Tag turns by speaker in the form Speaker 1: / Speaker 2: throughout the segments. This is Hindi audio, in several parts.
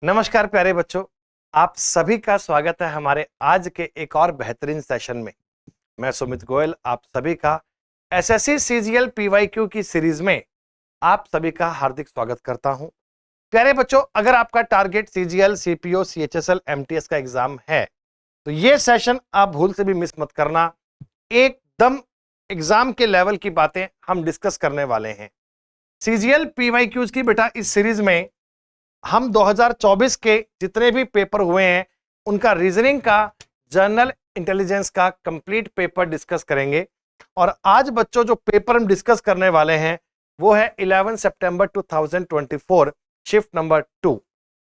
Speaker 1: नमस्कार प्यारे बच्चों, आप सभी का स्वागत है हमारे आज के एक और बेहतरीन सेशन में। मैं सुमित गोयल आप सभी का एसएससी सीजीएल पीवाईक्यू की सीरीज में आप सभी का हार्दिक स्वागत करता हूं। प्यारे बच्चों, अगर आपका target CGL, CPO, CHSL, MTS का एग्जाम है तो ये सेशन आप भूल से भी मिस मत करना। एकदम एग्जाम के लेवल की बातें हम डिस्कस करने वाले हैं। सीजीएल पीवाईक्यूज की बेटा इस सीरीज में हम 2024 के जितने भी पेपर हुए हैं उनका रीजनिंग का, जनरल इंटेलिजेंस का कंप्लीट पेपर डिस्कस करेंगे। और आज बच्चों जो पेपर हम डिस्कस करने वाले हैं वो है 11 सितंबर 2024 शिफ्ट नंबर 2।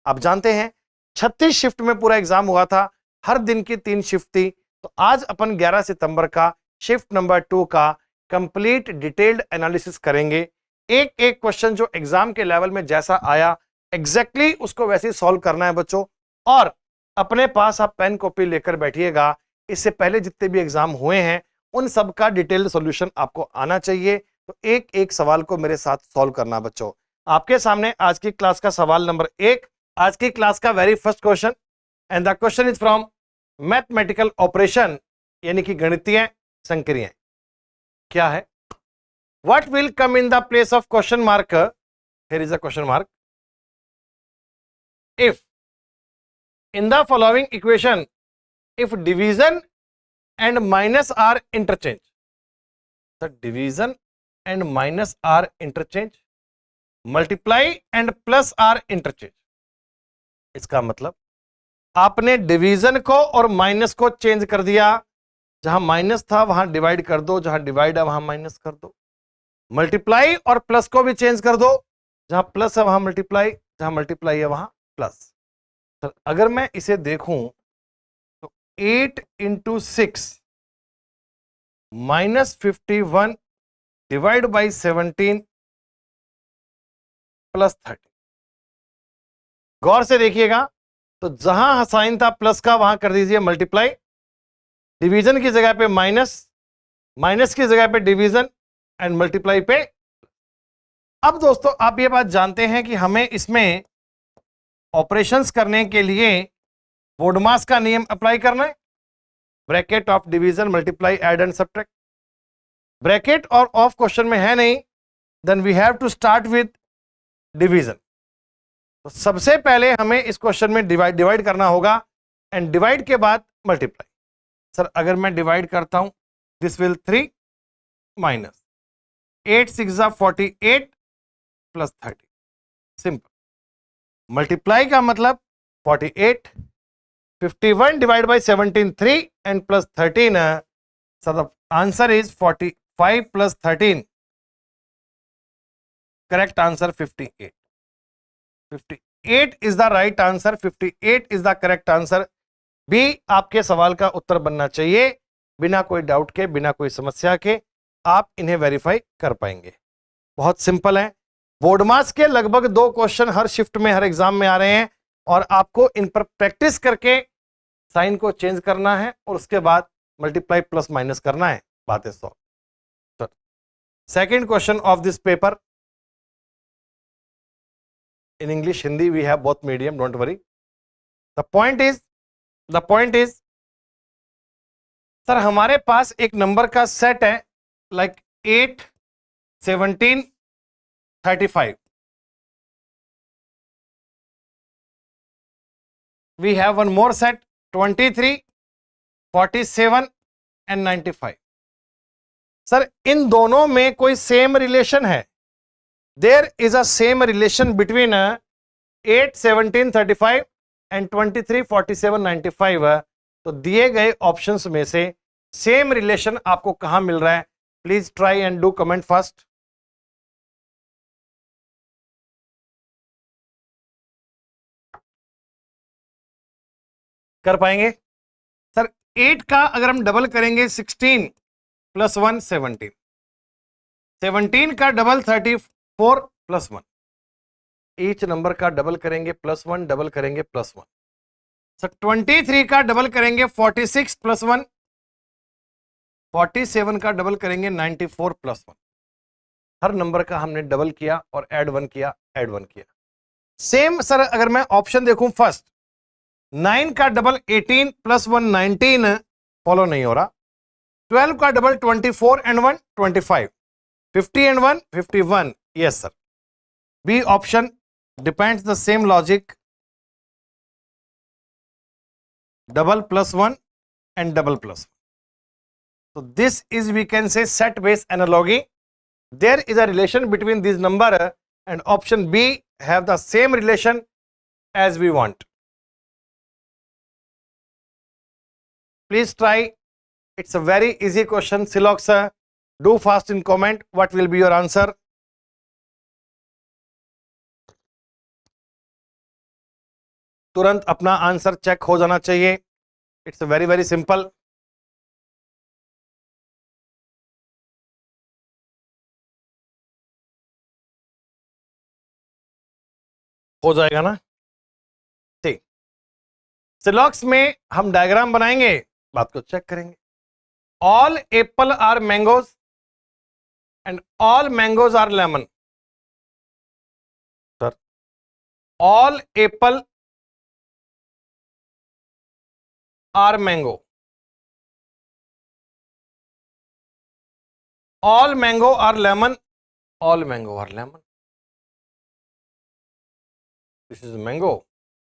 Speaker 1: आप जानते हैं 36 शिफ्ट में पूरा एग्जाम हुआ था, हर दिन की 3 शिफ्ट थी। तो आज अपन 11 सितंबर का शिफ्ट नंबर 2 का कंप्लीट डिटेल्ड एनालिसिस करेंगे। एक एक क्वेश्चन जो एग्जाम के लेवल में जैसा आया एग्जैक्टली उसको वैसे ही सॉल्व करना है बच्चों। और अपने पास आप पेन कॉपी लेकर बैठिएगा। इससे पहले जितने भी एग्जाम हुए हैं उन सब का डिटेल्ड सॉल्यूशन आपको आना चाहिए। तो एक एक सवाल को मेरे साथ सॉल्व करना बच्चों। आपके सामने आज की क्लास का सवाल नंबर 1, आज की क्लास का very first question, and the question is from mathematical operation, यानी कि गणितीय संक्रियाएं। क्या है? What will come in the place of question mark? Here is a question mark. If in the following equation, if division and minus are interchange, the division and minus are interchange, multiply and plus are interchange, इसका मतलब आपने डिवीजन को और माइनस को चेंज कर दिया। जहां माइनस था वहां डिवाइड कर दो, जहां डिवाइड है वहां माइनस कर दो। मल्टीप्लाई और प्लस को भी चेंज कर दो, जहां प्लस है वहां मल्टीप्लाई, जहां मल्टीप्लाई है वहां प्लस। तो अगर मैं इसे देखूं तो 8 into 6 minus 51 divide by 17 plus 30। गौर से देखिएगा, तो जहां साइन था प्लस का वहां कर दीजिए मल्टीप्लाई, डिवीजन की जगह पे माइनस, माइनस की जगह पे डिवीजन एंड मल्टीप्लाई पे। अब दोस्तों आप ये बात जानते हैं कि हमें इसमें ऑपरेशंस करने के लिए बोडमास का नियम अप्लाई करना है। Bracket of division, multiply, add and subtract. Bracket और ऑफ क्वेश्चन में है नहीं, then we have to start with division. तो सबसे पहले हमें इस क्वेश्चन में डिवाइड करना होगा एंड डिवाइड के बाद मल्टीप्लाई। सर अगर मैं डिवाइड करता हूं, this will 3 minus 8 6 48 plus 30, simple. Multiply का मतलब 48, 51 divide by 17 3 and plus 13। So the answer is 45 plus 13, correct answer 58। 58 is the right answer, 58 is the correct answer. B आपके सवाल का उत्तर बनना चाहिए। बिना कोई डाउट के, बिना कोई समस्या के आप इन्हें वेरीफाई कर पाएंगे। बहुत सिंपल है। बोर्डमास के लगभग 2 क्वेश्चन हर शिफ्ट में, हर एग्जाम में आ रहे हैं और आपको इन पर प्रैक्टिस करके साइन को चेंज करना है और उसके बाद मल्टीप्लाई प्लस माइनस करना है, बातें solve. Second question of this paper in English, Hindi, we have both medium, don't worry. The point is sir हमारे पास एक नंबर का सेट है like 8 17 35। We have one more set 23 47 and 95। Sir इन दोनों में कोई सेम रिलेशन है? There is a same relation between 8 17 35 and 23 47 95। तो दिए गए ऑप्शंस में से सेम रिलेशन आपको कहां मिल रहा है? Please try and do comment first. कर पाएंगे? सर 8 का अगर हम डबल करेंगे 16 प्लस 1 17, 17 का डबल 34 प्लस 1, ईच नंबर का डबल करेंगे प्लस 1, डबल करेंगे प्लस 1। सर 23 का डबल करेंगे 46 प्लस 1, 47 का डबल करेंगे 94 प्लस 1। हर नंबर का हमने डबल किया और ऐड 1 किया, ऐड 1 किया। सेम सर अगर मैं ऑप्शन देखूं फर्स्ट, 9 का डबल 18 प्लस 1 19 फॉलो नहीं हो रहा। 12 का double 24 and 1 25, 50 and 1 51। Yes sir, B option depends the same logic, double plus 1 and double plus 1. So this is, we can say, set base analogy. There is a relation between these number and option B have the same relation as we want. Please try. It's a very easy question. Silox sir, do fast in comment what will be your answer. तुरंत अपना आंसर चेक हो जाना चाहिए। It's very very simple. हो जाएगा ना? ठीक, सिलॉक्स में हम डायग्राम बनाएंगे, बात को चेक करेंगे। All apple are mangoes and all mangoes are lemon. Sir, all apple are mango, all mango are lemon, all mango are lemon. This is mango,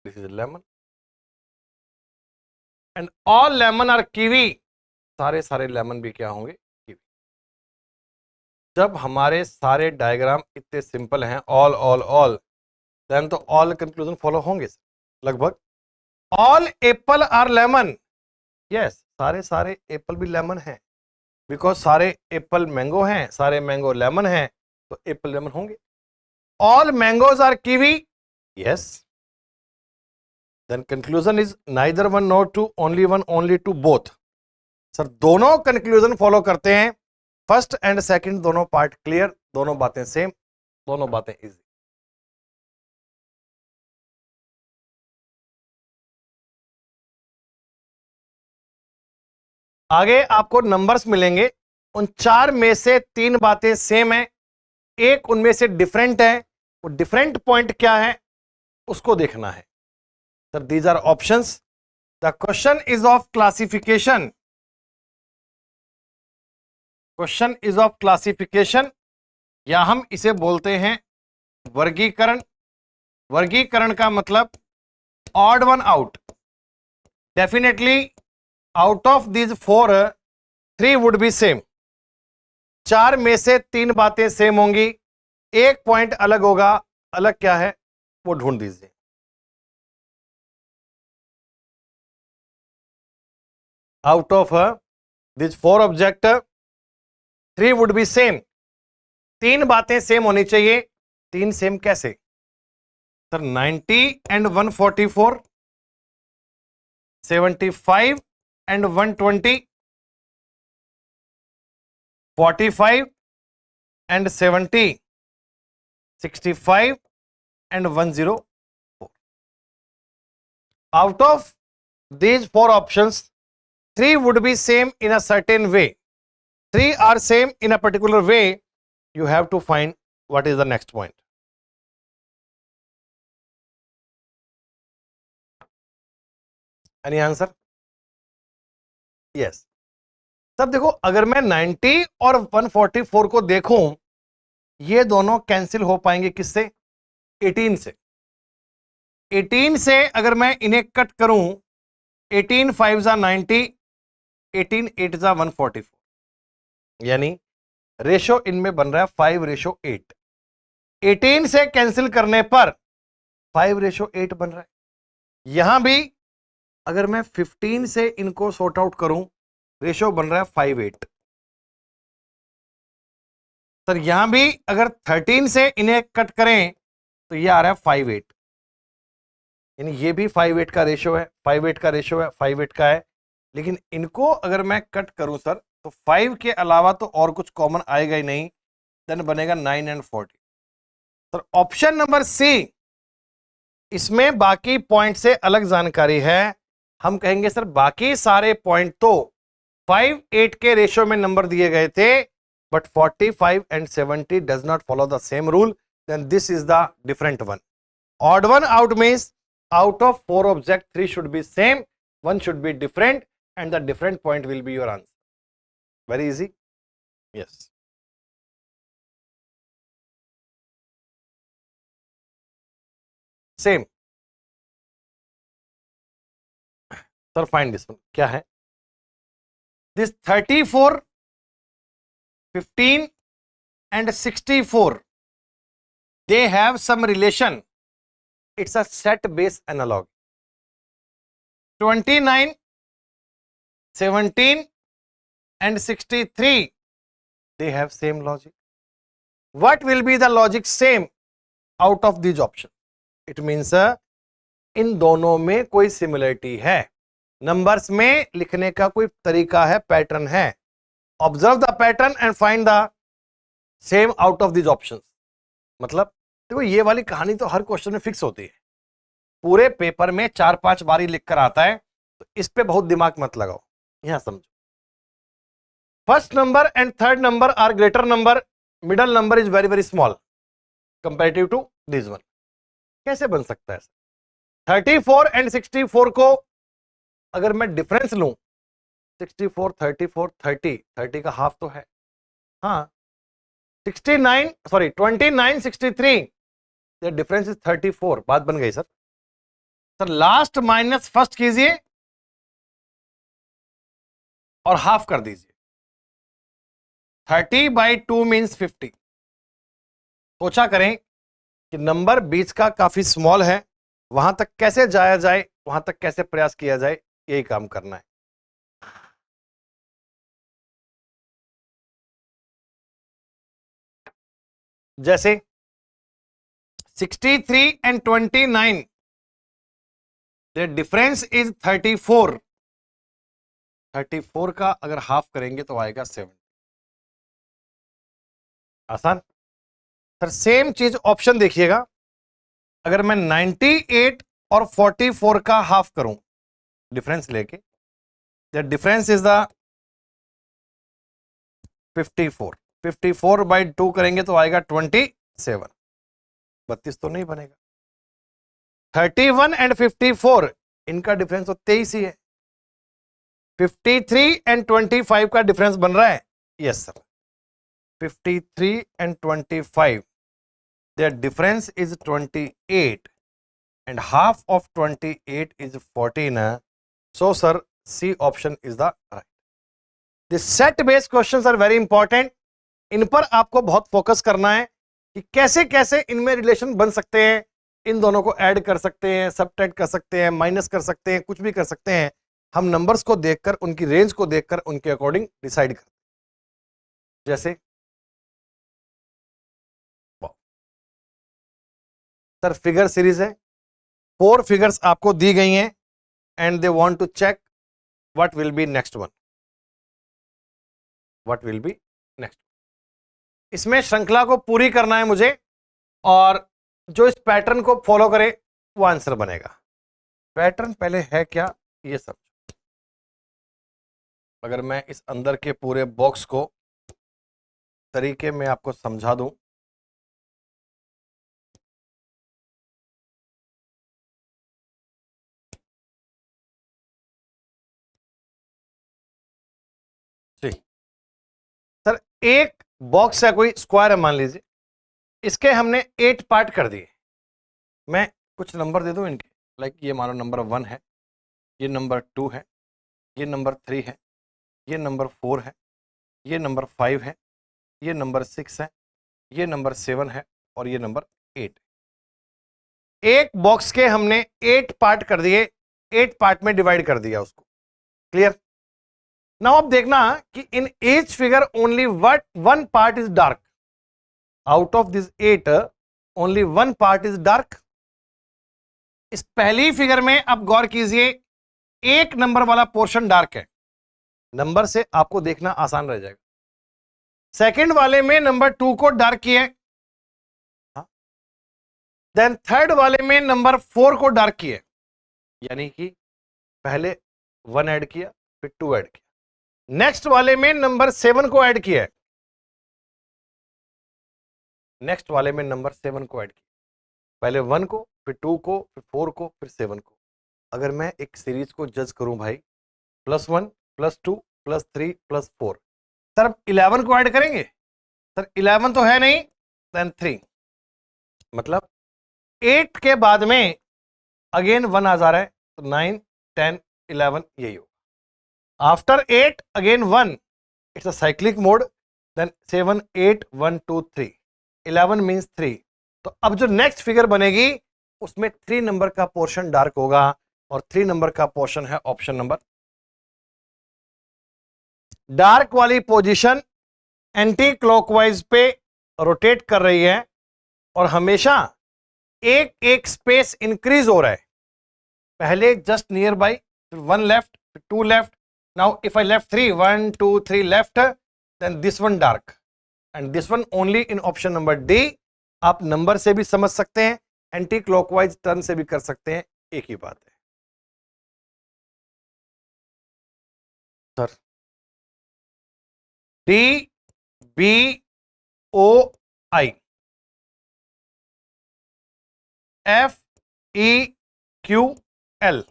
Speaker 1: this is lemon. And all lemon are kiwi. सारे सारे लेमन भी क्या होंगे? किवी। जब हमारे सारे डायग्राम इतने सिंपल हैं, ऑल ऑल ऑल, देन तो ऑल कंक्लूजन फॉलो होंगे लगभग। All apple are lemon, yes, सारे सारे एप्पल भी लेमन हैं, बिकॉज सारे एप्पल मैंगो हैं, सारे मैंगो लेमन हैं, तो एप्पल लेमन होंगे। All mangoes are kiwi, yes, then conclusion is neither one not two, only one, only two, both. Sir दोनों कंक्लूजन फॉलो करते हैं, फर्स्ट एंड सेकंड दोनों पार्ट क्लियर, दोनों बातें सेम, दोनों बातें इजी। आगे आपको नंबर्स मिलेंगे, उन चार में से तीन बातें सेम है, एक उनमें से डिफरेंट है, वो डिफरेंट पॉइंट क्या है उसको देखना है। Sir these are options, the question is of classification, question is of classification, या हम इसे बोलते हैं वर्गीकरण। वर्गीकरण का मतलब odd one out, definitely out of these four 3 would be same. चार में से तीन बातें सेम होंगी, एक पॉइंट अलग होगा, अलग क्या है वो ढूंढ दीजिए। Out of this 4 object 3 would be same. तीन बातें सेम होनी चाहिए, तीन सेम कैसे? Sir 90 and 144, 75 and 120, 45 and 70, 65 and 104. Out of these 4 options, 3 would be same in a certain way. 3 are same in a particular way. You have to find what is the next point. Any answer? Yes. तब देखो, अगर मैं 90 और 144 को देखूं, ये दोनों कैंसिल हो पाएंगे किससे? 18 से। 18 से अगर मैं इन्हें कट करूं, 18 5 जा 90, 18 8 जा 144, यानी रेशो इनमें बन रहा है 5:8। 18 से कैंसिल करने पर 5:8 बन रहा है। यहां भी अगर मैं 15 से इनको सॉर्ट आउट करूं, रेशो बन रहा है 5:8। सर यहां भी अगर 13 से इन्हें कट करें तो ये आ रहा है 5:8, यानी ये भी 5:8 का रेशो है, 5:8 का रेशो है, 5:8 का है। लेकिन इनको अगर मैं कट करूं सर, तो 5 के अलावा तो और कुछ कॉमन आएगा ही नहीं, देन बनेगा 9 and 40। Sir option number C, इसमें बाकी पॉइंट से अलग जानकारी है। हम कहेंगे सर बाकी सारे पॉइंट तो 5 8 के रेशियो में नंबर दिए गए थे, but 45 and 70 does not follow the same rule, then this is the different one. odd one out means out of 4 objects 3 should be same, 1 should be different, and the different point will be your answer. Very easy. Yes. Same. Sir, find this one. क्या है? This 34, 15 and 64, they have some relation. It's a set base analog. 29, 17 and 63, they have same logic. What will be the logic same out of these options? It means इन दोनों में कोई सिमिलरिटी है, नंबर्स में लिखने का कोई तरीका है, पैटर्न है. Observe the pattern and find the same out of this options. मतलब देखो ये वाली कहानी तो हर क्वेश्चन में फिक्स होती है, पूरे पेपर में 4-5 बारी लिखकर आता है, तो इस पे बहुत दिमाग मत लगाओ, यहां समझो. First number and third number are greater number, middle number is very very small comparative to this one. कैसे बन सकता है? 34 एंड 64 को अगर मैं डिफरेंस लूं, 64, 34, 30 का हाफ तो है. हाँ, 29, 63, द डिफरेंस इज 34. बात बन गई sir. Sir last minus first कीजिए और हाफ कर दीजिए. 30/2 मीन्स 50. सोचा करें कि नंबर बीच का काफी स्मॉल है, वहां तक कैसे जाया जाए, वहां तक कैसे प्रयास किया जाए, यही काम करना है. जैसे 63 एंड 29, द डिफरेंस इज 34. 34 का अगर हाफ करेंगे तो आएगा 7. आसान. सर सेम चीज ऑप्शन देखिएगा, अगर मैं 98 और 44 का हाफ करूं डिफरेंस लेके, द डिफरेंस इज द 54. 54/2 करेंगे तो आएगा 27. 32 तो नहीं बनेगा. 31 एंड 54, इनका डिफरेंस तो 23 ही है. 53 एंड 25 का डिफरेंस बन रहा है. Yes sir, 53 and 25, their difference is 28 and half of 28 is 14. So sir, C option is the right. The set based questions are very important. इन पर आपको बहुत फोकस करना है कि कैसे कैसे इनमें रिलेशन बन सकते हैं. इन दोनों को ऐड कर सकते हैं, सबट्रैक्ट कर सकते हैं, माइनस कर सकते हैं, कुछ भी कर सकते हैं. हम नंबर्स को देखकर, उनकी रेंज को देखकर उनके अकॉर्डिंग डिसाइड करते हैं. जैसे सर फिगर सीरीज है, 4 फिगर्स आपको दी गई हैं and they want to check what will be next one. What will be next. इसमें श्रृंखला को पूरी करना है मुझे, और जो इस पैटर्न को फॉलो करे वो आंसर बनेगा. पैटर्न पहले है क्या ये सब. अगर मैं इस अंदर के पूरे बॉक्स को तरीके में आपको समझा दूं, सर एक बॉक्स है, कोई स्क्वायर है मान लीजिए, इसके हमने 8 पार्ट कर दिए. मैं कुछ नंबर दे दूं इनके, लाइक ये मानो नंबर 1 है, ये नंबर 2 है, ये नंबर 3 है, ये नंबर 4 है, ये नंबर 5 है, ये नंबर 6 है, ये नंबर 7 है और ये नंबर 8. एक बॉक्स के हमने 8 पार्ट कर दिए, 8 पार्ट में डिवाइड कर दिया उसको. क्लियर. नाउ अब देखना कि in each figure only one part is dark. Out of this 8 only 1 part is dark. इस पहली फिगर में अब गौर कीजिए, एक नंबर वाला पोर्शन डार्क है. नंबर से आपको देखना आसान रह जाएगा. सेकंड वाले में नंबर 2 को डार्क किया है, देन थर्ड वाले में नंबर 4 को डार्क किया, यानी कि पहले 1 ऐड किया, फिर 2 ऐड किया. नेक्स्ट वाले में नंबर 7 को ऐड किया है, नेक्स्ट वाले में नंबर 7 को ऐड किया. पहले 1 को, फिर 2 को, फिर 4 को, फिर 7 को। अगर मैं एक सीरीज को जज करूं भाई, +1 +2 +3 +4, सर 11 को ऐड करेंगे? सर 11 तो है नहीं, देन 3, मतलब 8 के बाद में अगेन 1 आ जा रहा है, तो 9 10 11 यही होगा। After 8 again 1, it's a cyclic mode, then 7 8 1 2 3, 11 means 3। तो अब जो नेक्स्ट फिगर बनेगी उसमें 3 नंबर का पोर्शन डार्क होगा, और 3 नंबर का पोर्शन है ऑप्शन नंबर। डार्क वाली पोजीशन एंटी क्लॉकवाइज पे रोटेट कर रही है, और हमेशा एक एक स्पेस इंक्रीज हो रहा है। पहले just near by, 1 left, 2 left, now if I left 3, 1 2 3 left, then this one dark, and this one only in option number D. आप नंबर से भी समझ सकते हैं, एंटी क्लॉकवाइज टर्न से भी कर सकते हैं, एक ही बात है। Sir D B O I F E Q L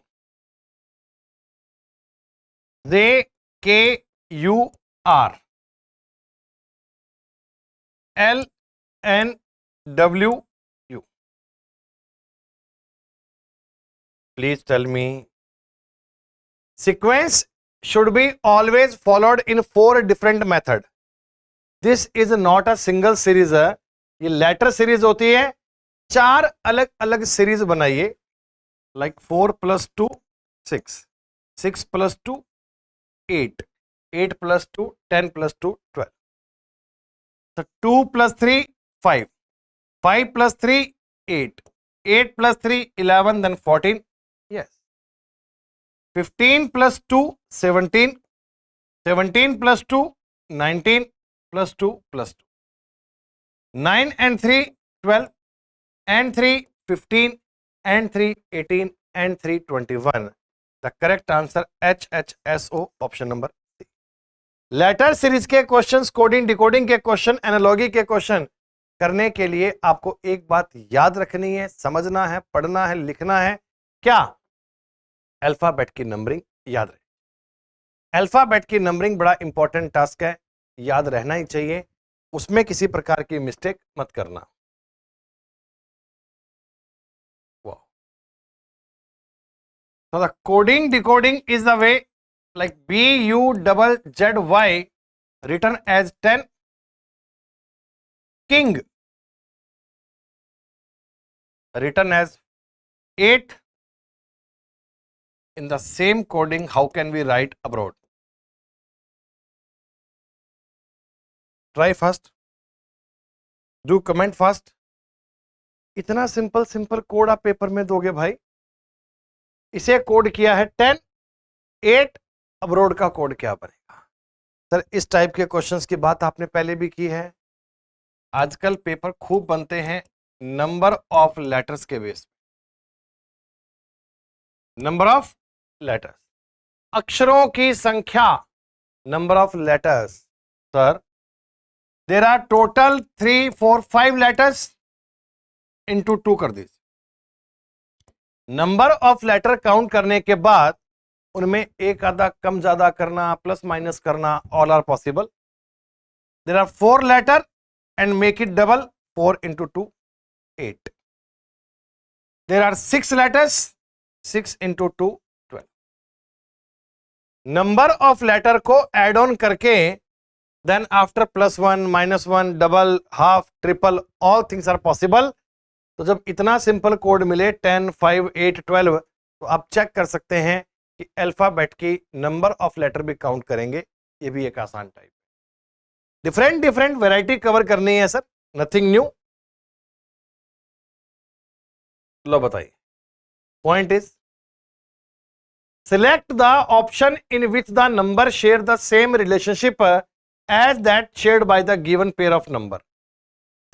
Speaker 1: J K U R L N W U. Please tell me, sequence should be always followed in 4 different method. This is not a single series है, ये लेटर सीरीज होती है। 4 अलग अलग सीरीज बनाइए, like 4 + 2 6, 6 + 2 8, 8 + 2 10 + 2 12, so 2 + 3 5, 5 + 3 8, 8 + 3 11, then 14, yes, 15 + 2 17, 17 + 2 19 + 2 + 2, 9 and 3 12, and 3 15, and 3 18, and 3 21. The correct answer HHSO, option number C। Letter series के क्वेश्चंस, कोडिंग डिकोडिंग के क्वेश्चन, एनालॉजी के क्वेश्चन करने के लिए आपको एक बात याद रखनी है, समझना है, पढ़ना है, लिखना है। क्या? अल्फाबेट की नंबरिंग याद रहे। अल्फाबेट की नंबरिंग बड़ा इंपॉर्टेंट टास्क है, याद रहना ही चाहिए, उसमें किसी प्रकार की मिस्टेक मत करना। So the coding decoding is the way, like BUZZY written as 10, king written as 8. In the same coding, how can we write abroad? Try first, do comment first। इतना सिंपल सिंपल कोड आप पेपर में दोगे भाई? इसे कोड किया है 10, 8, अब्रोड का कोड क्या बनेगा? सर इस टाइप के क्वेश्चंस की बात आपने पहले भी की है। आजकल पेपर खूब बनते हैं नंबर ऑफ लेटर्स के बेस पे। नंबर ऑफ लेटर्स, अक्षरों की संख्या, number of letters. Sir there are total 3 4 5 letters, into 2 कर दीजिए। नंबर ऑफ लेटर काउंट करने के बाद उनमें एक आधा कम ज्यादा करना, प्लस माइनस करना, all are possible. There are 4 letter and make it double, 4 × 2 8। There are 6 letters, 6 × 2 12। Number of letter को एड ऑन करके then after +1 -1 double, half, triple, all things are possible. तो जब इतना सिंपल कोड मिले 10 5 8 12, तो आप चेक कर सकते हैं कि अल्फाबेट की नंबर ऑफ लेटर भी काउंट करेंगे। ये भी एक आसान type. Different different variety cover करनी है सर, नथिंग न्यू। लो बताइए, point is select the option in which the number share the same relationship as that shared by the given pair of number.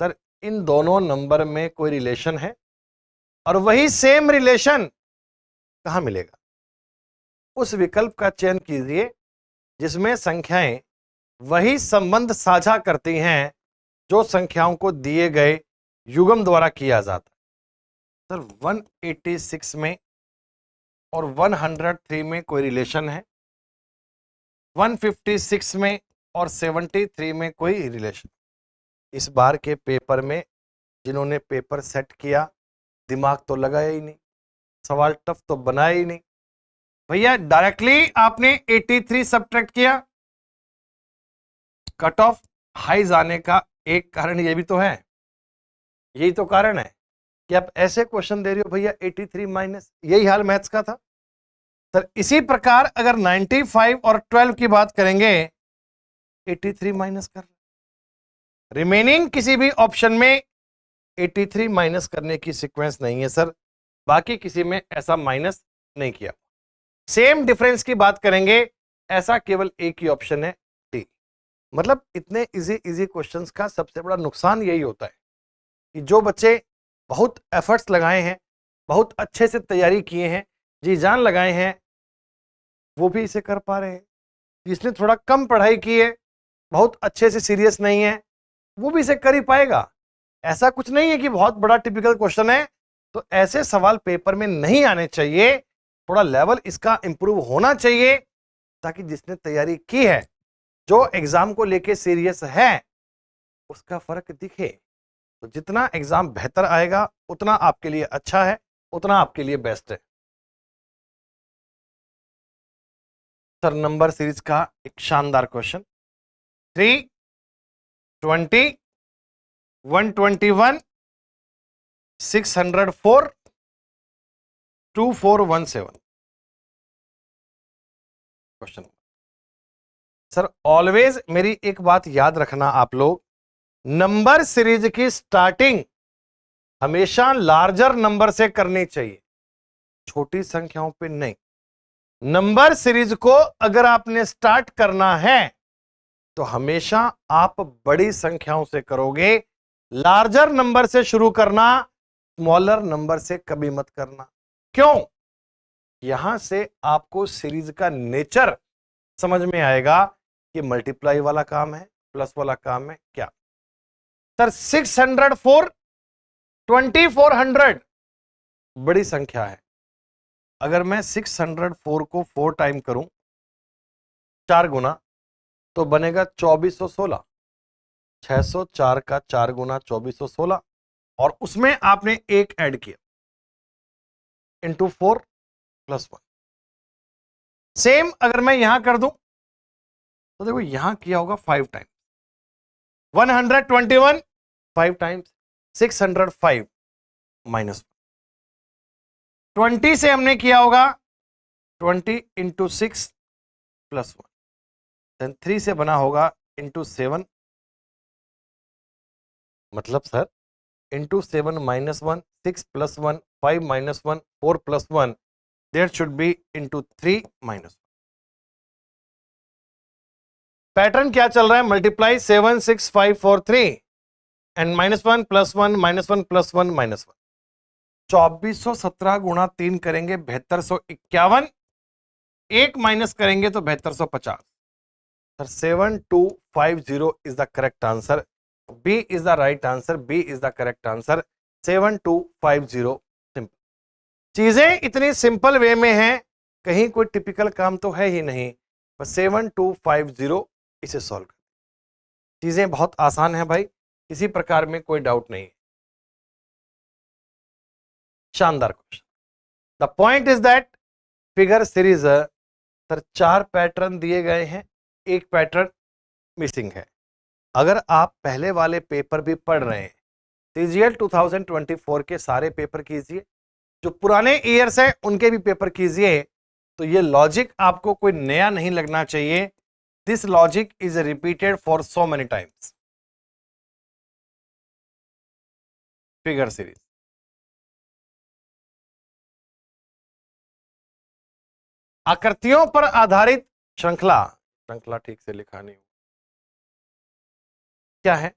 Speaker 1: Sir इन दोनों नंबर में कोई रिलेशन है, और वही सेम रिलेशन कहां मिलेगा? उस विकल्प का चयन कीजिए जिसमें संख्याएं वही संबंध साझा करती हैं जो संख्याओं को दिए गए युग्म द्वारा किया जाता है। सर 186 में और 103 में कोई रिलेशन है, 156 में और 73 में कोई रिलेशन। इस बार के पेपर में जिन्होंने पेपर सेट किया दिमाग तो लगाया ही नहीं, सवाल टफ तो बनाया ही नहीं भैया। डायरेक्टली आपने 83 सब्ट्रैक्ट किया। कट ऑफ हाई जाने का एक कारण ये भी तो है, यही तो कारण है कि आप ऐसे क्वेश्चन दे रहे हो भैया 83 माइनस। यही हाल मैथ्स का था सर। इसी प्रकार अगर 95 और 12 की बात करेंगे, 83 माइनस कर, रिमेनिंग किसी भी ऑप्शन में 83 माइनस करने की सीक्वेंस नहीं है सर, बाकी किसी में ऐसा माइनस नहीं किया। सेम डिफरेंस की बात करेंगे, ऐसा केवल एक ही ऑप्शन है, डी। मतलब इतने इजी इजी क्वेश्चंस का सबसे बड़ा नुकसान यही होता है कि जो बच्चे बहुत एफर्ट्स लगाए हैं, बहुत अच्छे से तैयारी किए हैं, जी जान लगाए हैं, वो भी इसे कर पा रहे हैं। जिसने थोड़ा कम पढ़ाई की है, बहुत अच्छे से सीरियस नहीं है, वो भी इसे कर ही पाएगा। ऐसा कुछ नहीं है कि बहुत बड़ा टिपिकल क्वेश्चन है तो ऐसे सवाल पेपर में नहीं आने चाहिए। थोड़ा लेवल इसका इंप्रूव होना चाहिए ताकि जिसने तैयारी की है, जो एग्जाम को लेके सीरियस है, उसका फर्क दिखे। तो जितना एग्जाम बेहतर आएगा उतना आपके लिए अच्छा है, उतना आपके लिए बेस्ट है। सर नंबर सीरीज का एक शानदार क्वेश्चन, 320, 121, 604, 2417 क्वेश्चन। सर ऑलवेज मेरी एक बात याद रखना आप लोग, नंबर सीरीज की स्टार्टिंग हमेशा लार्जर नंबर से करनी चाहिए, छोटी संख्याओं पे नहीं। नंबर सीरीज को अगर आपने स्टार्ट करना है तो हमेशा आप बड़ी संख्याओं से करोगे, लार्जर नंबर से शुरू करना, स्मॉलर नंबर से कभी मत करना। क्यों? यहां से आपको सीरीज का नेचर समझ में आएगा कि मल्टीप्लाई वाला काम है, प्लस वाला काम है क्या। सर 604, 2400 बड़ी संख्या है। अगर मैं 604 को 4 टाइम करूं, 4 गुना, तो बनेगा 2416। 604 का 4 गुना 2416, और उसमें आपने एक ऐड किया, इंटू 4 प्लस 1। सेम अगर मैं यहां कर दूं तो देखो यहां किया होगा 5 टाइम, 121 5 टाइम्स, 605 माइनस 20 से हमने किया होगा 20 इंटू 6 प्लस 1, देन 3 से बना होगा इंटू 7, मतलब sir into 7 minus 1, 6 plus 1, 5 minus 1, 4 plus 1, there should be into 3 minus 1। Pattern क्या चल रहा है? Multiply 7 6 5 4 3 and minus 1 plus 1 minus 1 plus 1 minus 1। 2417 गुणा 3 करेंगे 7251, एक माइनस करेंगे तो 7250। Sir 7250 is the correct answer, B is the right answer, B is the correct answer, 7250। Simple चीजें इतनी सिंपल वे में हैं, कहीं कोई टिपिकल काम तो है ही नहीं, बस 7250 इसे सॉल्व कर। चीजें बहुत आसान है भाई, किसी प्रकार में कोई डाउट नहीं है। शानदार question. The point is that figure series, sir 4 pattern दिए गए हैं, एक पैटर्न मिसिंग है। अगर आप पहले वाले पेपर भी पढ़ रहे हैं, सीजीएल 2024 के सारे पेपर कीजिए, जो पुराने ईयर्स हैं उनके भी पेपर कीजिए, तो ये लॉजिक आपको कोई नया नहीं लगना चाहिए। This logic is repeated for so many times. Figure series आकृतियों पर आधारित श्रृंखला, श्रृंखला ठीक से लिखा नहीं क्या है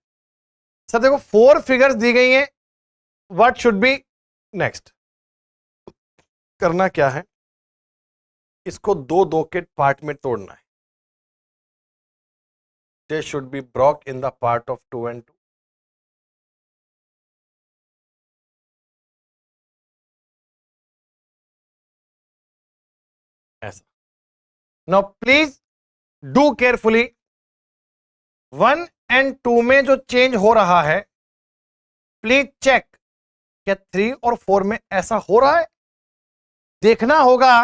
Speaker 1: सर? देखो 4 फिगर्स दी गई हैं, व्हाट शुड बी नेक्स्ट? करना क्या है, इसको दो दो के पार्ट में तोड़ना है। They should be broke in the part of 2 and 2। ऐसा। Now please do carefully, 1 and 2 में जो चेंज हो रहा है, प्लीज चेक क्या 3 और 4 में ऐसा हो रहा है। देखना होगा,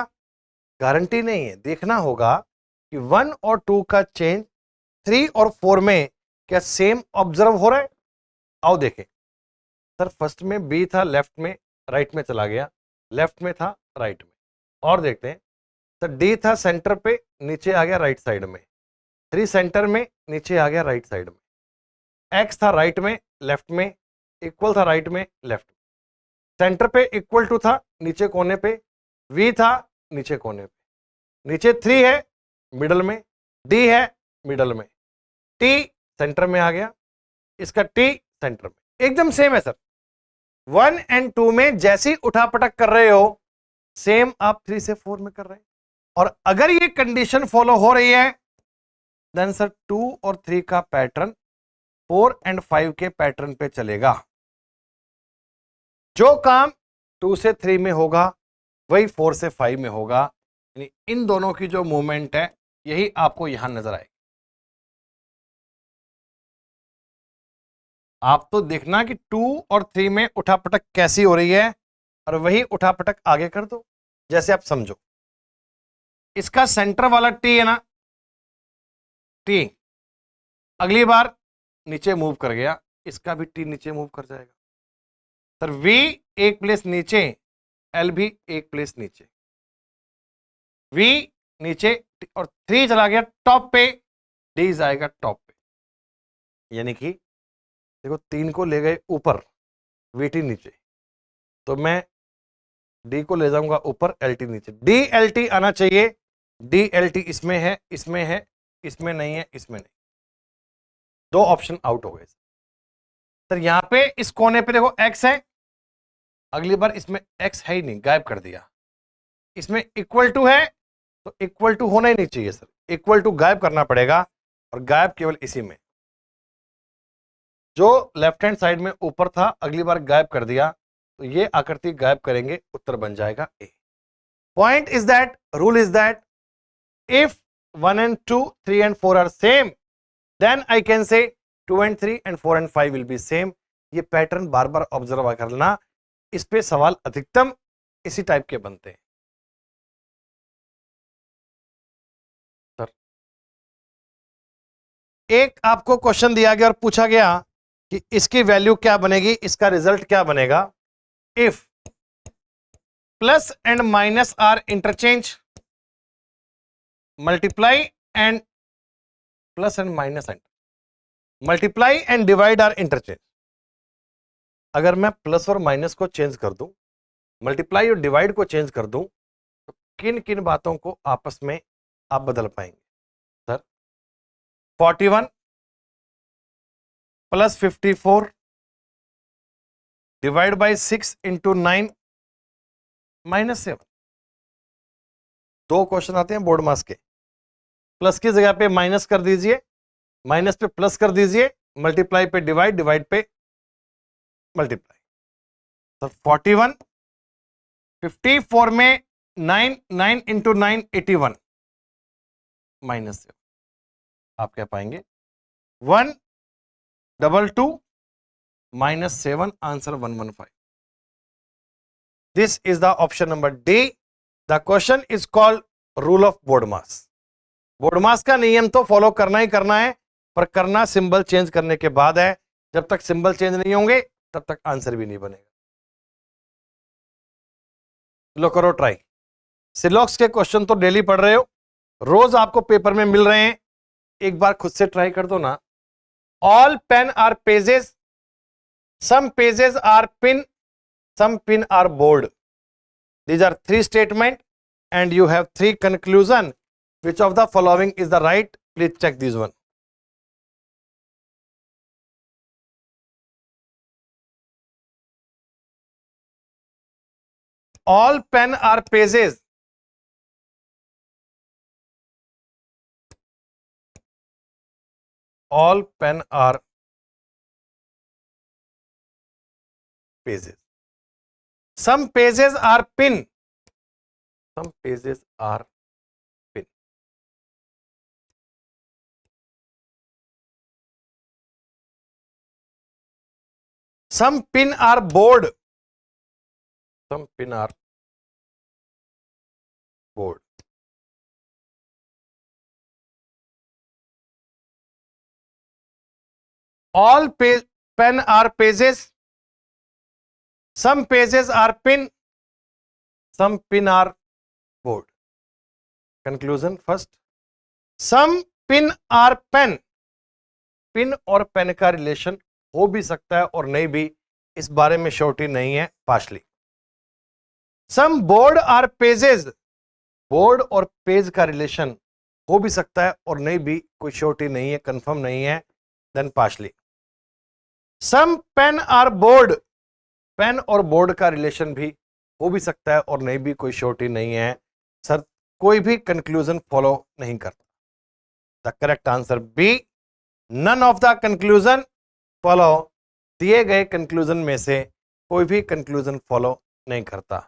Speaker 1: गारंटी नहीं है, देखना होगा कि 1 और 2 का चेंज 3 और 4 में क्या सेम ऑब्जर्व हो रहा है। आओ देखें। सर फर्स्ट में बी था, लेफ्ट में राइट में चला गया, लेफ्ट में था राइट में। और देखते हैं, सर डी था सेंटर पे, नीचे आ गया राइट साइड में। 3 सेंटर में, नीचे आ गया राइट साइड में। एक्स था राइट में, लेफ्ट में, इक्वल था राइट में, लेफ्ट में। सेंटर पे इक्वल टू था नीचे कोने पे, वी था नीचे कोने पे, नीचे 3 है मिडल में, डी है मिडल में, टी सेंटर में आ गया, इसका टी सेंटर में। एकदम सेम है सर। 1 एंड 2 में जैसी उठापटक कर रहे हो, सेम आप 3 से 4 में कर रहे हैं। और अगर ये कंडीशन फॉलो हो रही है, देन सर 2 और 3 का पैटर्न 4 एंड 5 के पैटर्न पे चलेगा। जो काम 2 से 3 में होगा वही 4 से 5 में होगा। यानी इन दोनों की जो मूवमेंट है, यही आपको यहां नजर आएगी। आप तो देखना कि 2 और 3 में उठापटक कैसी हो रही है, और वही उठापटक आगे कर दो। जैसे आप समझो, इसका सेंटर वाला टी है ना, टी अगली बार नीचे मूव कर गया, इसका भी टी नीचे मूव कर जाएगा। सर वी एक प्लेस नीचे, एल भी एक प्लेस नीचे, वी नीचे और 3 चला गया टॉप पे, डी जाएगा टॉप पे। यानी कि देखो 3 को ले गए ऊपर, वीटी नीचे, तो मैं डी को ले जाऊंगा ऊपर, एलटी नीचे। डी एल टी आना चाहिए, डी एल टी इसमें है, इसमें है, इसमें नहीं है, इसमें नहीं। 2 ऑप्शन आउट हो गए सर। यहां पे इस कोने पे देखो एक्स है, अगली बार इसमें एक्स है ही नहीं, गायब कर दिया। इसमें इक्वल टू है, तो इक्वल टू होना ही नहीं चाहिए सर, इक्वल टू गायब करना पड़ेगा, और गायब केवल इसी में। जो लेफ्ट हैंड साइड में ऊपर था, अगली बार गायब कर दिया, तो ये आकृति गायब करेंगे, उत्तर बन जाएगा A. Point is that, rule is that, if 1 and 2, 3 and 4 are same, then I can say 2 and 3 and 4 and 5 will be same। ये पैटर्न बार बार ऑब्जर्व करना, इस पे सवाल अधिकतम इसी टाइप के बनते हैं। सर एक आपको क्वेश्चन दिया गया और पूछा गया कि इसकी वैल्यू क्या बनेगी, इसका रिजल्ट क्या बनेगा। If plus and minus are interchange, multiply and plus and minus and multiply and divide are interchange. अगर मैं प्लस और माइनस को चेंज कर दूं, मल्टीप्लाई और डिवाइड को चेंज कर दूं, तो किन किन बातों को आपस में आप बदल पाएंगे। Sir 41 plus 54 divide by 6 into 9 minus 7। 2 question आते हैं बोर्ड मास के। प्लस की जगह पे माइनस कर दीजिए, माइनस पे प्लस कर दीजिए, मल्टीप्लाई पे डिवाइड, डिवाइड पे मल्टीप्लाई। तो 41, 54 में 9, 9 इंटू 9 81 माइनस 7। आप क्या पाएंगे 122 minus 7, answer 115। This is the option number D. The question is called rule of BODMAS. BODMAS का नियम तो फॉलो करना ही करना है, पर करना सिंबल चेंज करने के बाद है। जब तक सिंबल चेंज नहीं होंगे तब तक आंसर भी नहीं बनेगा। लो करो ट्राई। सिलॉक्स के क्वेश्चन तो डेली पढ़ रहे हो, रोज आपको पेपर में मिल रहे हैं, एक बार खुद से ट्राई कर दो ना। All pen are pages, some pages are pin, some pin are board. These are 3 statements and you have 3 conclusion. Which of the following is the right? Please check this one. All pen are pages. All pen are pages. Some pages are pin. Some pages are some pin are bored, some pin are bored. All pen are pages, some pages are pin, some pin are board. Conclusion first, some pin are pen. Pin और पेन का रिलेशन हो भी सकता है और नहीं भी, इस बारे में श्योरिटी नहीं है, partially. Some board are pages, board और पेज का रिलेशन हो भी सकता है और नहीं भी, कोई श्योरिटी नहीं है, कंफर्म नहीं है, then partially. Some pen are board, pen और बोर्ड का रिलेशन भी हो भी सकता है और नहीं भी, कोई श्योरिटी नहीं है. सर कोई भी कंक्लूजन फॉलो नहीं करता. The correct answer B, none of the conclusion follow. दिए गए कंक्लूजन में से कोई भी कंक्लूजन फॉलो नहीं करता.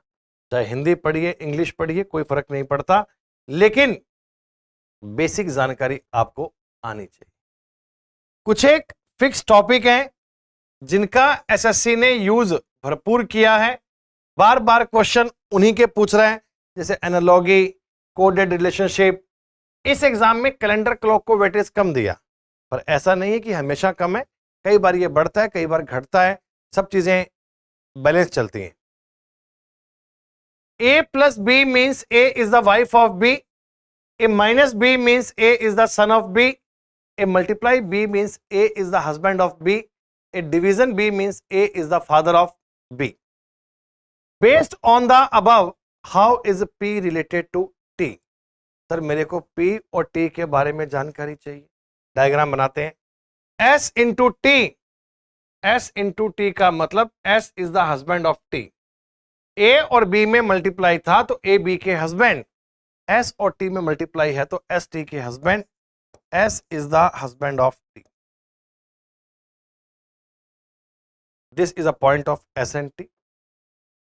Speaker 1: चाहे हिंदी पढ़िए, इंग्लिश पढ़िए, कोई फर्क नहीं पड़ता, लेकिन बेसिक जानकारी आपको आनी चाहिए. कुछ एक फिक्स टॉपिक हैं जिनका एसएससी ने यूज भरपूर किया है. बार बार क्वेश्चन उन्हीं के पूछ रहे हैं, जैसे एनालॉगी, कोडेड रिलेशनशिप. इस एग्जाम में कैलेंडर क्लॉक को वेटेज कम दिया, पर ऐसा नहीं है कि हमेशा कम है. कई बार ये बढ़ता है, कई बार घटता है, सब चीजें बैलेंस चलती हैं. A plus B means A is the wife of B. A minus B means A is the son of B. A multiply B means A is the husband of B. A division B means A is the father of B. Based on the above, how is P related to T? Sir मेरे को P और T के बारे में जानकारी चाहिए. डायग्राम बनाते हैं. S into T, S into T का मतलब S is the husband of T. A और B में मल्टीप्लाई था तो A B के हस्बैंड, S और T में मल्टीप्लाई है तो S T के husband. S is the husband of T. This is a point of S and T.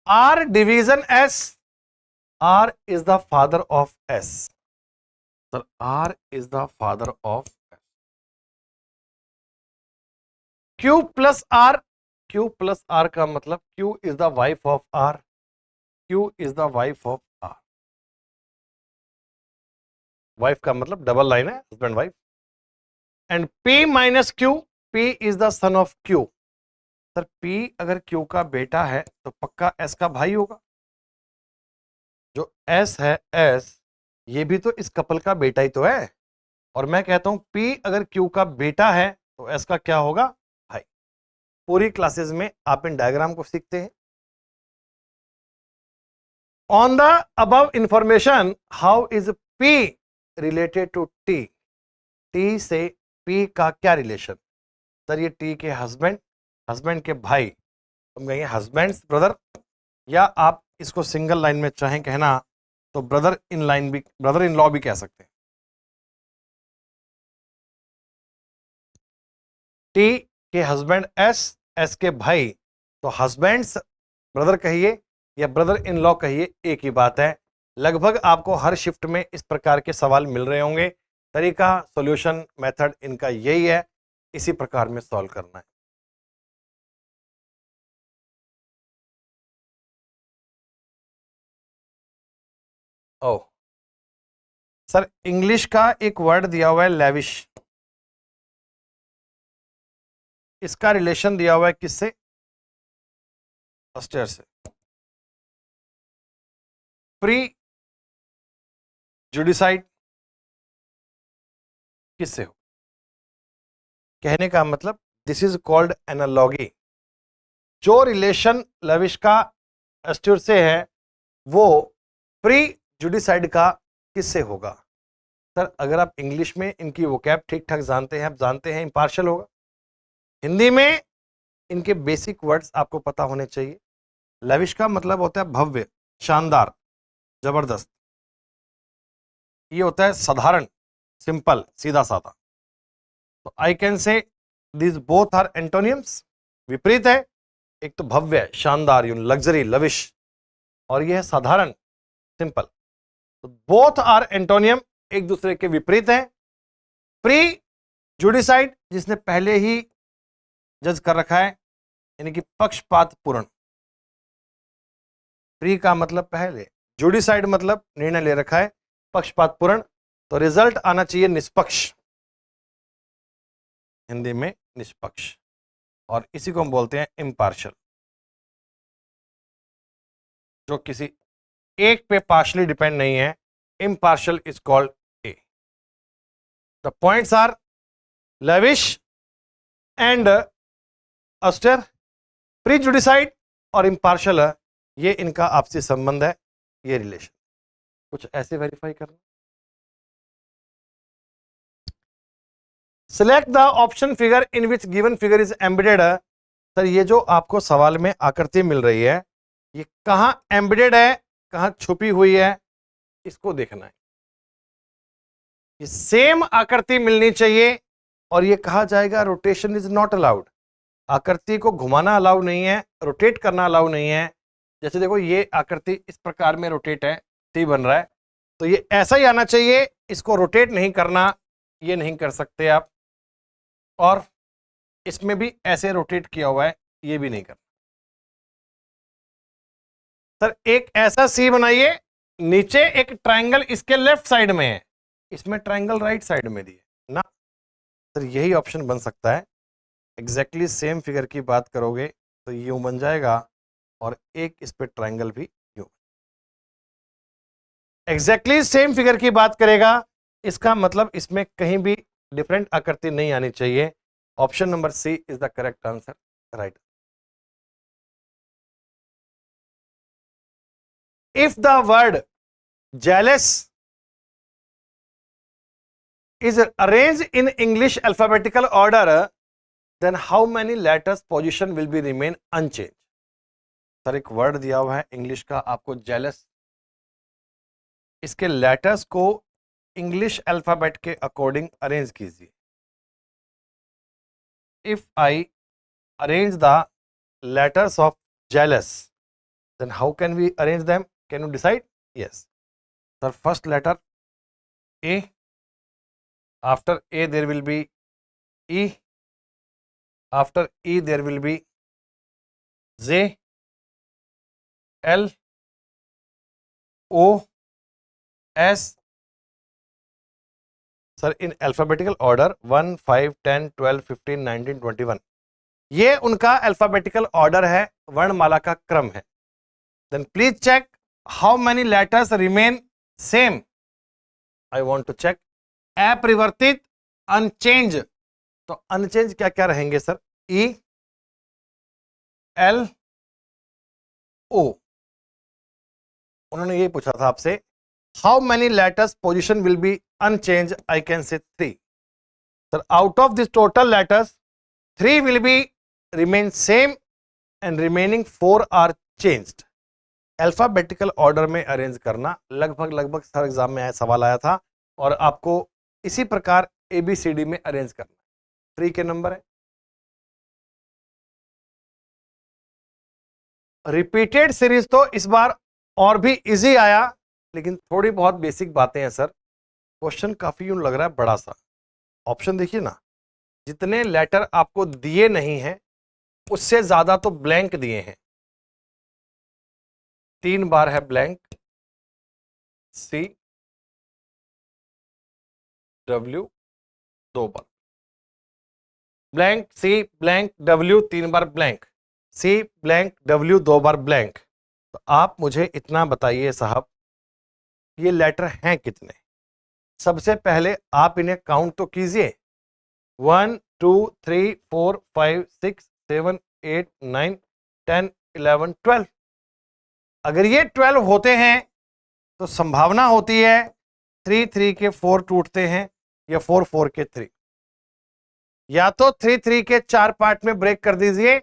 Speaker 1: R division S, R is the father of S. Sir, R is the father of S. Q plus R, Q plus R का मतलब Q is the wife of R. Q is the wife of R. Wife का मतलब डबल लाइन है, husband wife. And P minus Q, P is the son of Q. Sir P अगर Q का बेटा है तो पक्का S का भाई होगा. जो S है, S ये भी तो इस कपल का बेटा ही तो है. और मैं कहता हूं P अगर Q का बेटा है तो S का क्या होगा, भाई. पूरी क्लासेस में आप इन डायग्राम को सीखते हैं. On the above information, how is P related to T? T से P का क्या रिलेशन? सर ये T के हस्बैंड, हस्बैंड के भाई, तुम कहेंगे हस्बैंड ब्रदर, या आप इसको सिंगल लाइन में चाहें कहना तो ब्रदर इन लाइन भी, ब्रदर इन लॉ भी कह सकते हैं. T के हस्बैंड S, S के भाई, तो हस्बैंड्स ब्रदर कहिए या ब्रदर इन लॉ कहिए, एक ही बात है. लगभग आपको हर शिफ्ट में इस प्रकार के सवाल मिल रहे होंगे. तरीका, सॉल्यूशन, मेथड इनका यही है, इसी प्रकार में सॉल्व करना है. ओह सर, इंग्लिश का एक वर्ड दिया हुआ है लैविश, इसका रिलेशन दिया हुआ है किससे, फर्स्ट ईयर से. प्री जुडिसाइड किससे हो, कहने का मतलब दिस इज कॉल्ड एनालॉगी. जो रिलेशन लविश का एस्ट्यूर से है वो प्री जुडिसाइड का किससे होगा. सर अगर आप इंग्लिश में इनकी वोकैब ठीक ठाक जानते हैं, आप जानते हैं इम्पार्शियल होगा. हिंदी में इनके बेसिक वर्ड्स आपको पता होने चाहिए. लविश का मतलब होता है भव्य, शानदार, जबरदस्त. ये होता है साधारण, सिंपल, सीधा साधा. तो I can say this both are antonyms. विपरीत है, एक तो भव्य, शानदार, यूं लग्जरी, लविश, और यह है साधारण, सिंपल. तो बोथ आर एंटोनियम, एक दूसरे के विपरीत हैं. प्री जुडिसाइड जिसने पहले ही जज कर रखा है, यानी कि पक्षपात पूर्ण। प्री का मतलब पहले, जुडिसाइड मतलब निर्णय ले रखा है, पक्षपात पूर्ण, तो रिजल्ट आना चाहिए निष्पक्ष, हिंदी में निष्पक्ष, और इसी को हम बोलते हैं इम्पार्शियल, जो किसी एक पे पार्शली डिपेंड नहीं है। Impartial is called A. The points are lavish and austere, prejudiced और इम्पार्शियल, ये इनका आपसी संबंध है, ये रिलेशन। कुछ ऐसे वेरीफाई करना। Select the option figure in which given figure is embedded. Sir ये जो आपको सवाल में आकृति मिल रही है, ये कहां एम्बेडेड है, कहां छुपी हुई है, इसको देखना है। ये सेम आकृति मिलनी चाहिए, और ये कहा जाएगा रोटेशन इज नॉट अलाउड। आकृति को घुमाना अलाउ नहीं है, रोटेट करना अलाउ नहीं है। जैसे देखो ये आकृति इस प्रकार में रोटेट है, टी बन रहा है, तो ये ऐसा ही आना चाहिए, इसको रोटेट नहीं करना, ये नहीं कर सकते आप। और इसमें भी ऐसे रोटेट किया हुआ है, ये भी नहीं करना। सर एक ऐसा सी बनाइए, नीचे एक ट्रायंगल इसके लेफ्ट साइड में है, इसमें ट्रायंगल राइट साइड में दिए ना। सर यही ऑप्शन बन सकता है। एग्जैक्टली सेम फिगर की बात करोगे तो यूं बन जाएगा, और एक इस पे ट्रायंगल भी यूं। एग्जैक्टली सेम फिगर की बात करेगा, इसका मतलब इसमें कहीं भी डिफरेंट आकृति नहीं आनी चाहिए। Option number C is the correct answer, right. If the word jealous is arranged in English alphabetical order, then how many letters position will be remain unchanged? Sir एक वर्ड दिया हुआ है इंग्लिश का आपको जेलस, इसके लेटर्स को इंग्लिश अल्फाबेट के अकॉर्डिंग अरेंज कीजिए। If I arrange the letters of jealous, then how can we arrange them? Can you decide? Yes. Sir, first letter A. After A there will be E. After E there will be Z, L, O, S. Sir, in alphabetical order 1, 5, 10, 12, 15, 19, 21. ये उनका अल्फाबेटिकल ऑर्डर है, वर्णमाला का क्रम है। Then please check how many letters remain same. I want to check. अपरिवर्तित, अनचेंज, तो अनचेंज क्या क्या रहेंगे सर? E, L, O। उन्होंने ये पूछा था आपसे, how many letters position will be unchanged? I can say 3. Sir, out of this total letters, 3 will be remain same and remaining 4 are changed. Alphabetical order में अरेंज करना लगभग हर एग्जाम में सवाल आया था, और आपको इसी प्रकार ABCD में अरेंज करना। 3 के नंबर है। रिपीटेड सीरीज तो इस बार और भी इजी आया, लेकिन थोड़ी बहुत बेसिक बातें हैं सर। क्वेश्चन काफी यूं लग रहा है बड़ा सा। ऑप्शन देखिए ना, जितने लेटर आपको दिए नहीं हैं उससे ज्यादा तो ब्लैंक दिए हैं। 3 बार है ब्लैंक, C, W 2 बार ब्लैंक, C ब्लैंक, W 3 बार ब्लैंक, C ब्लैंक, W 2 बार ब्लैंक। तो आप मुझे इतना बताइए साहब, ये लेटर हैं कितने? सबसे पहले आप इन्हें काउंट तो कीजिए। 1, 2, 3, 4, 5, 6, 7, 8, 9, 10, 11, 12। अगर ये 12 होते हैं तो संभावना होती है 3, 3 के 4 टूटते हैं, या 4, 4 के 3। या तो 3, 3 के 4 पार्ट में ब्रेक कर दीजिए,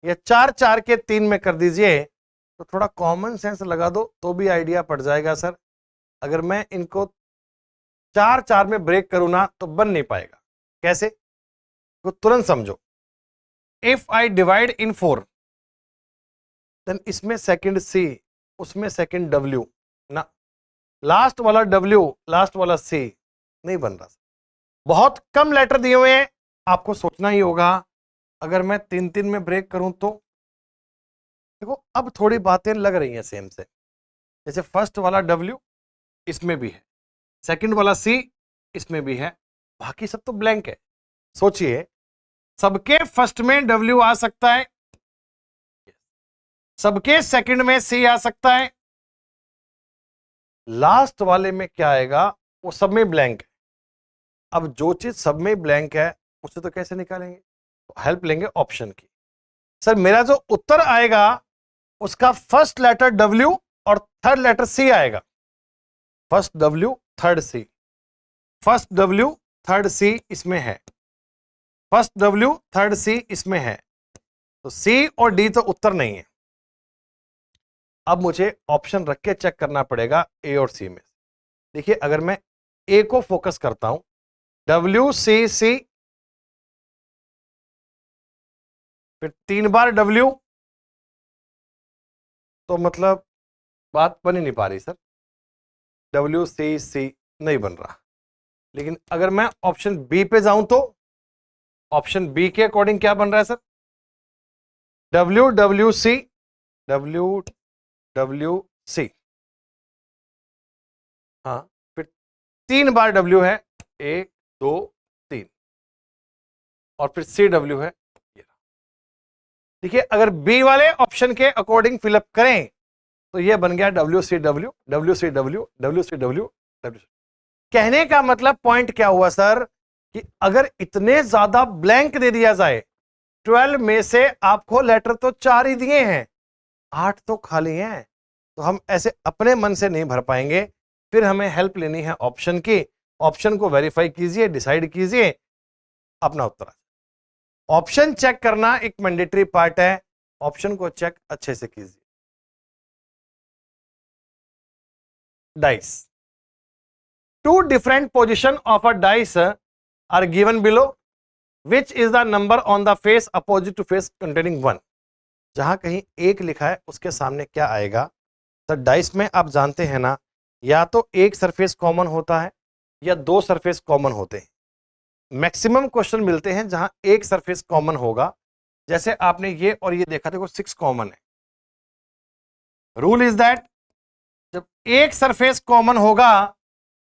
Speaker 1: या 4, 4 के 3 में कर दीजिए। तो थोड़ा कॉमन सेंस लगा दो तो भी आइडिया पड़ जाएगा सर। अगर मैं इनको 4, 4 में ब्रेक करूं ना तो बन नहीं पाएगा। कैसे? तो तुरंत समझो। If I divide in 4, then इसमें सेकंड C, उसमें सेकंड W ना, लास्ट वाला W, लास्ट वाला C नहीं बन रहा। बहुत कम लेटर दिए हुए हैं, आपको सोचना ही होगा। अगर मैं 3, 3 में ब्रेक करूं तो देखो अब थोड़ी बातें लग रही हैं सेम से, जैसे फर्स्ट वाला W इसमें भी है, सेकंड वाला C इसमें भी है, बाकी सब तो ब्लैंक है। सोचिए, सबके फर्स्ट में W आ सकता है, सबके सेकंड में C आ सकता है, लास्ट वाले में क्या आएगा, वो सब में ब्लैंक है। अब जो चीज सब में ब्लैंक है उसे तो कैसे निकालेंगे, तो हेल्प लेंगे ऑप्शन की। सर मेरा जो उत्तर आएगा उसका फर्स्ट लेटर W और थर्ड लेटर C आएगा। First W third C, first W third C इसमें है, फर्स्ट W थर्ड C इसमें है, तो C और D तो उत्तर नहीं है। अब मुझे ऑप्शन रख के चेक करना पड़ेगा A और C में। देखिए अगर मैं A को फोकस करता हूं, WCC, फिर 3 बार W, तो मतलब बात बन ही नहीं पा रही सर, WCC नहीं बन रहा। लेकिन अगर मैं ऑप्शन बी पे जाऊं तो ऑप्शन बी के अकॉर्डिंग क्या बन रहा है सर, WWC, WWC, हाँ, फिर 3 बार W है, 1 2 3, और फिर CW है। देखिए अगर बी वाले ऑप्शन के अकॉर्डिंग फिलअप करें तो ये बन गया WCW, WCW, WCW, WC। कहने का मतलब पॉइंट क्या हुआ सर, कि अगर इतने ज्यादा ब्लैंक दे दिया जाए, 12 में से आपको लेटर तो 4 ही दिए हैं, 8 तो खाली हैं, तो हम ऐसे अपने मन से नहीं भर पाएंगे, फिर हमें हेल्प लेनी है ऑप्शन की। ऑप्शन को वेरीफाई कीजिए, डिसाइड कीजिए, अपना उत्तर। ऑप्शन चेक करना एक मैंडेटरी पार्ट है, ऑप्शन को चेक अच्छे से कीजिए। Dice, 2 different position of a dice are given below, which is the number on the face opposite to face containing 1। जहां कहीं एक लिखा है उसके सामने क्या आएगा, तो डाइस में आप जानते हैं ना, या तो एक सरफेस कॉमन होता है या 2 सरफेस कॉमन होते हैं। मैक्सिमम क्वेश्चन मिलते हैं जहां एक सरफेस कॉमन होगा, जैसे आपने ये और ये देखा, देखो 6 कॉमन है। रूल इज दैट जब एक सरफेस कॉमन होगा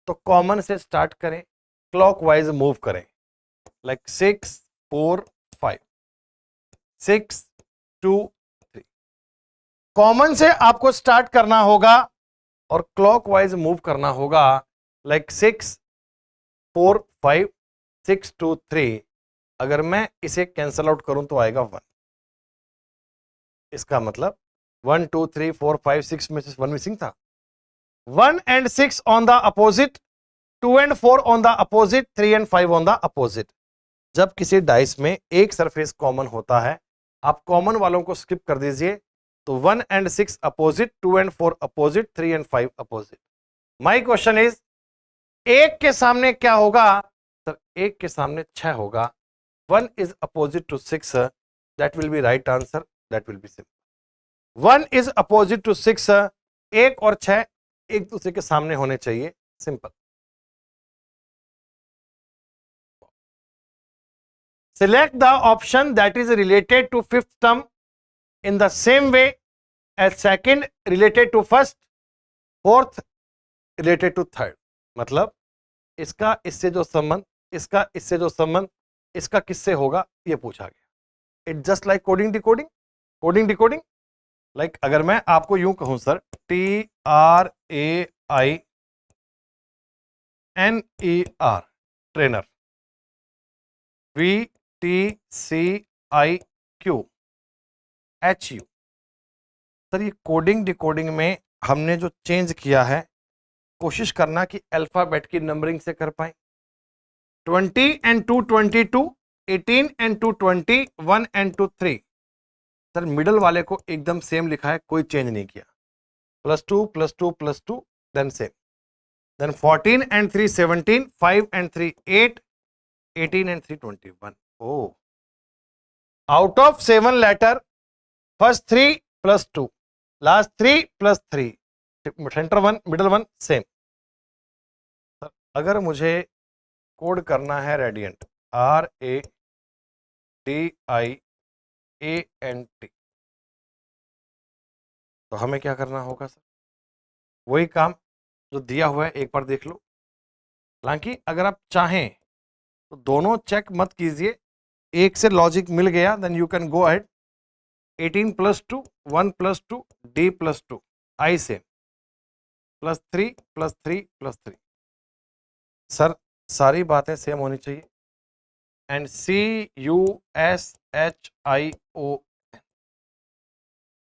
Speaker 1: तो कॉमन से स्टार्ट करें, क्लॉकवाइज मूव करें, लाइक 6 4 5, 6 2 3। कॉमन से आपको स्टार्ट करना होगा और क्लॉकवाइज मूव करना होगा, लाइक 6 4 5 6 2 3। अगर मैं इसे कैंसल आउट करूं तो आएगा 1। इसका मतलब 1 2 3 4 5 6 में से 1 मिसिंग था। 1 and 6 on the opposite, 2 and 4 on the opposite, 3 and 5 on the opposite. जब किसी डाइस में एक सरफेस कॉमन होता है, आप कॉमन वालों को स्किप कर दीजिए, तो 1 and 6 opposite, 2 and 4 opposite, 3 and 5 opposite. My question is, एक के सामने क्या होगा, तो एक के सामने 6 होगा, 1 is opposite to 6, that will be right answer, that will be simple। 1 is opposite to 6, 1 और 6 एक दूसरे के सामने होने चाहिए, simple. Select the option that is related to fifth term in the same way as second related to first, fourth related to third। मतलब इसका इससे जो संबंध, इसका इससे जो संबंध, इसका किससे होगा, ये पूछा गया। It just like coding decoding, coding decoding. Like अगर मैं आपको यूं कहूं sir, TRAINER, trainer, VTCIQHU, sir ये कोडिंग डिकोडिंग में हमने जो चेंज किया है, कोशिश करना कि अल्फाबेट की नंबरिंग से कर पाए। 20 and 2 22, 18 and 2 20, 1 and 2 3। Sir middle वाले को एकदम सेम लिखा है, कोई चेंज नहीं किया, +2 +2 +2 then same, then 14 and 3 17, 5 and 3 8, 18 and 3 21। oh, out of 7 letter, first 3 +2, last 3 +3, centre 1 middle 1 same. अगर मुझे कोड करना है रेडियंट, RADIANT, तो हमें क्या करना होगा सर, वही काम जो दिया हुआ है एक बार देख लो। हालांकि अगर आप चाहें तो दोनों चेक मत कीजिए, एक से लॉजिक मिल गया then you can go ahead. 18 + 2 1 + 2 d + 2 I से +3 +3 +3। सर सारी बातें सेम होनी चाहिए। And CUSHIO,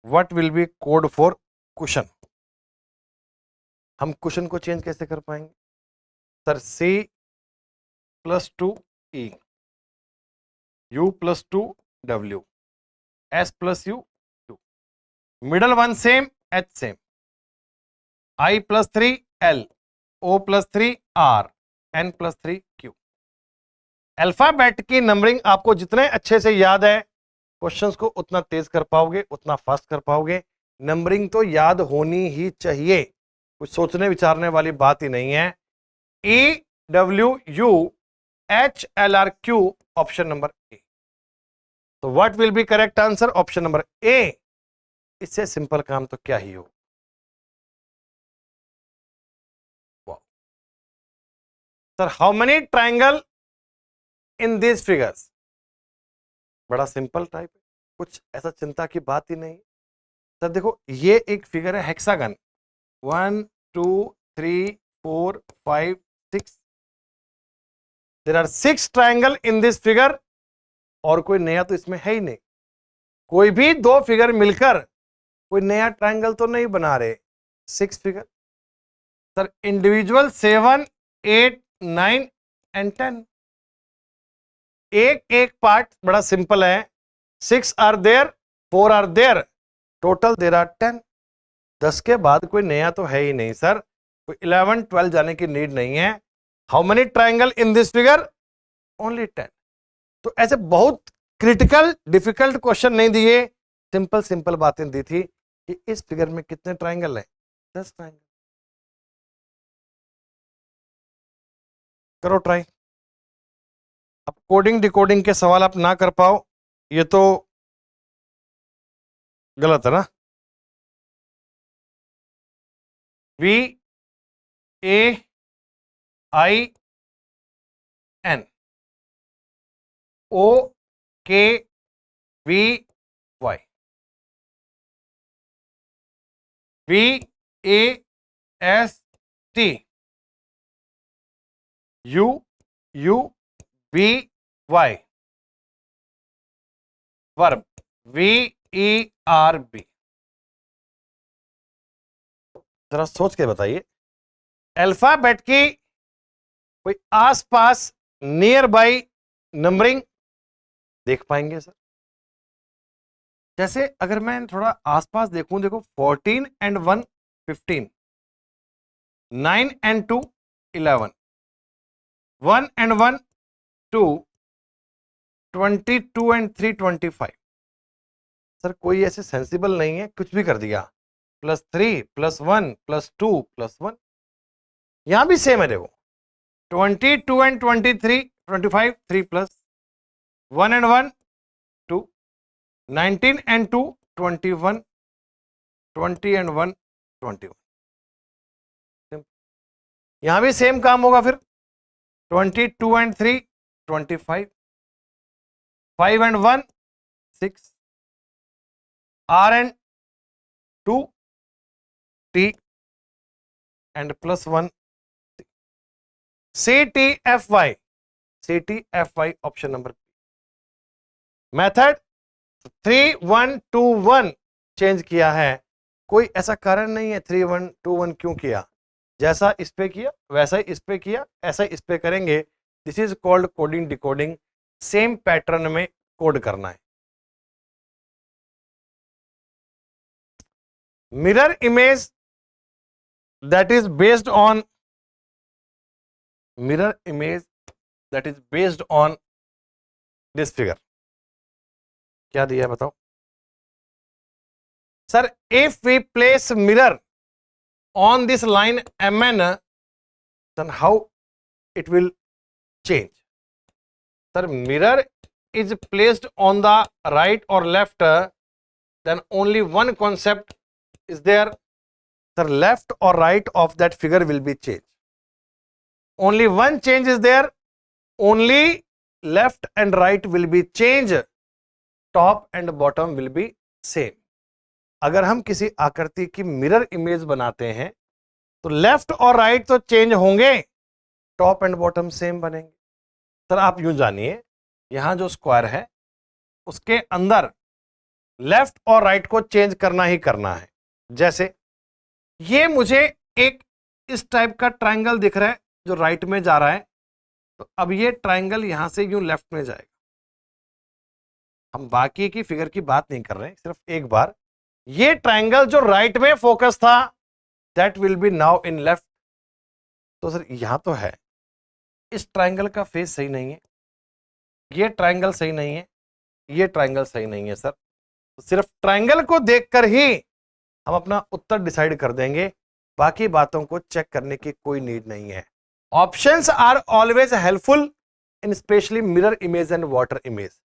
Speaker 1: what will B code for cushion? हम कुशन को चेंज कैसे कर पाएंगे sir? C + 2 E, U + 2 W, S + U U, middle one same, H same, I + 3 L, O + 3 R, N + 3 Q। Alphabet की नंबरिंग आपको जितने अच्छे से याद है, क्वेश्चंस को उतना तेज कर पाओगे, उतना फास्ट कर पाओगे। नंबरिंग तो याद होनी ही चाहिए, कुछ सोचने विचारने वाली बात ही नहीं है। EWUHLRQ, option number A. तो what will be correct answer? Option number A. इससे सिंपल काम तो क्या ही हो। Sir how many triangle in this figures? बड़ा सिंपल टाइप है, कुछ ऐसा चिंता की बात ही नहीं। सर देखो ये एक फिगर है hexagon, 1 2 3 4 5 6, there are 6 triangle in this figure. और कोई नया तो इसमें है ही नहीं, कोई भी दो फिगर मिलकर कोई नया ट्राइंगल तो नहीं बना रहे, 6 फिगर। सर इंडिविजुअल 7 8 9 एंड 10, एक एक पार्ट बड़ा सिंपल है। 6 are there, 4 are there, total there are 10। 10 के बाद कोई नया तो है ही नहीं सर, कोई 11 12 जाने की नीड नहीं है। How many triangle in this figure? Only 10। तो ऐसे बहुत क्रिटिकल डिफिकल्ट क्वेश्चन नहीं दिए, सिंपल सिंपल बातें दी थी कि इस फिगर में कितने ट्राइंगल है, 10 ट्राइंगल। करो ट्राई। अब कोडिंग डिकोडिंग के सवाल आप ना कर पाओ, ये तो गलत है ना। VAIN OKVY, VAST UUBY, verb VERB। जरा सोच के बताइए, अल्फाबेट की कोई आसपास नियर बाई नंबरिंग देख पाएंगे सर? जैसे अगर मैं थोड़ा आसपास देखूं, देखो 14 and 1 15, 9 and 2 11, 1 and 1 2, 22 and 3 25। Sir कोई ऐसे सेंसिबल नहीं है, कुछ भी कर दिया, +3 +1 +2 +1। यहां भी सेम है, देखो 22 and 23 25 3 plus 1 and 1 2, 19 and 2 21, 20 and 1 21। यहां भी सेम काम होगा फिर, 22 and 3 25, 5 and 1 6, R and 2 T and +1 CTFY, CTFY option number. Method 3 1 2 1 change किया है, कोई ऐसा कारण नहीं है 3 1 2 1 क्यों किया, जैसा इस पे किया वैसा ही इस पे किया, ऐसा इस पे करेंगे। This is called coding decoding, same pattern में कोड करना है। Mirror image that is based on, mirror image that is based on this figure, क्या दिया है बताओ sir? If we place mirror on this line MN, then how it will change? Sir, mirror is placed on the right or left, then only one concept is there? Sir, left or right of that figure will be changed. Only one change is there. Only left and right will be changed. Top and bottom will be same. अगर हम किसी आकृति की मिरर इमेज बनाते हैं तो लेफ्ट और राइट तो चेंज होंगे, टॉप एंड बॉटम सेम बनेंगे। सर आप यूं जानिए, यहां जो स्क्वायर है उसके अंदर लेफ्ट और राइट को चेंज करना ही करना है। जैसे ये मुझे एक इस टाइप का ट्रायंगल दिख रहा है जो राइट में जा रहा है, तो अब ये ट्रायंगल यहां से यूं लेफ्ट में जाएगा। हम बाकी की फिगर की बात नहीं कर रहे हैं, सिर्फ एक बार ये ट्रायंगल जो राइट में फोकस था that will be now in left. तो सर यहां तो है, इस ट्रायंगल का फेस सही नहीं है, ये ट्रायंगल सही नहीं है, ये ट्रायंगल सही नहीं है। सर तो सिर्फ ट्रायंगल को देखकर ही हम अपना उत्तर डिसाइड कर देंगे, बाकी बातों को चेक करने की कोई नीड नहीं है। Options are always helpful in especially mirror image and water image.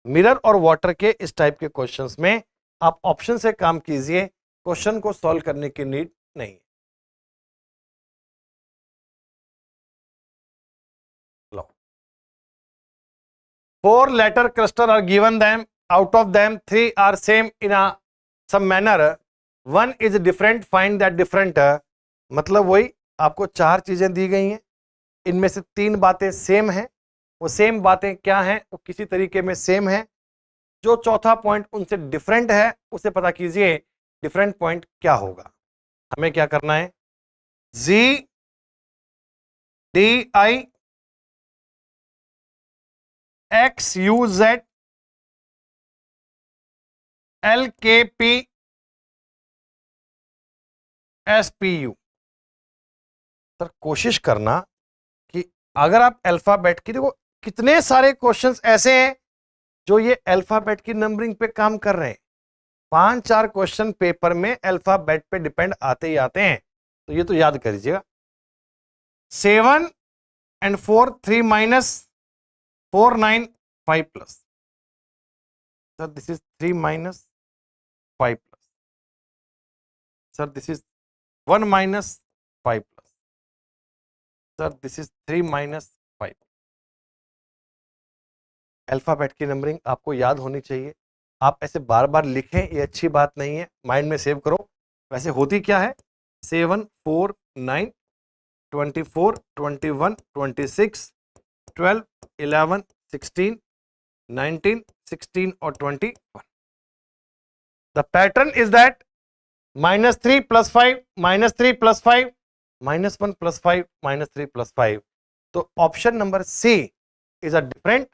Speaker 1: Mirror और वाटर के इस टाइप के क्वेश्चंस में आप ऑप्शन से काम कीजिए, क्वेश्चन को सॉल्व करने की नीड नहीं है। लो 4 letter cluster are given them, out of them 3 are same in a some manner, one is different, find that different। मतलब वही आपको 4 चीजें दी गई हैं, इनमें से 3 बातें सेम हैं। वो सेम बातें क्या हैं? वो किसी तरीके में सेम है। जो चौथा पॉइंट उनसे डिफरेंट है उसे पता कीजिए डिफरेंट पॉइंट क्या होगा। हमें क्या करना है? G D I X U Z L K P S P U. Sir कोशिश करना कि अगर आप अल्फाबेट की, देखो कितने सारे क्वेश्चंस ऐसे हैं जो ये अल्फाबेट की नंबरिंग पे काम कर रहे हैं। 5-4 क्वेश्चन पेपर में अल्फाबेट पे डिपेंड आते ही आते हैं, तो ये तो याद कर लीजिएगा। 7 and 4 3 minus 4 9 5 plus। Sir this is 3 minus 5 plus। Sir this is 1 minus 5 plus। Sir this is 3 minus 5। Alphabet की नंबरिंग आपको याद होनी चाहिए। आप ऐसे बार बार लिखें ये अच्छी बात नहीं है, माइंड में सेव करो। वैसे होती क्या है? 7 4 9 24 21 26 12 11 16 19 16 और 21। The pattern is that -3 + 5 -3 + 5 -1 + 5 -3 + 5। तो option number C is a different,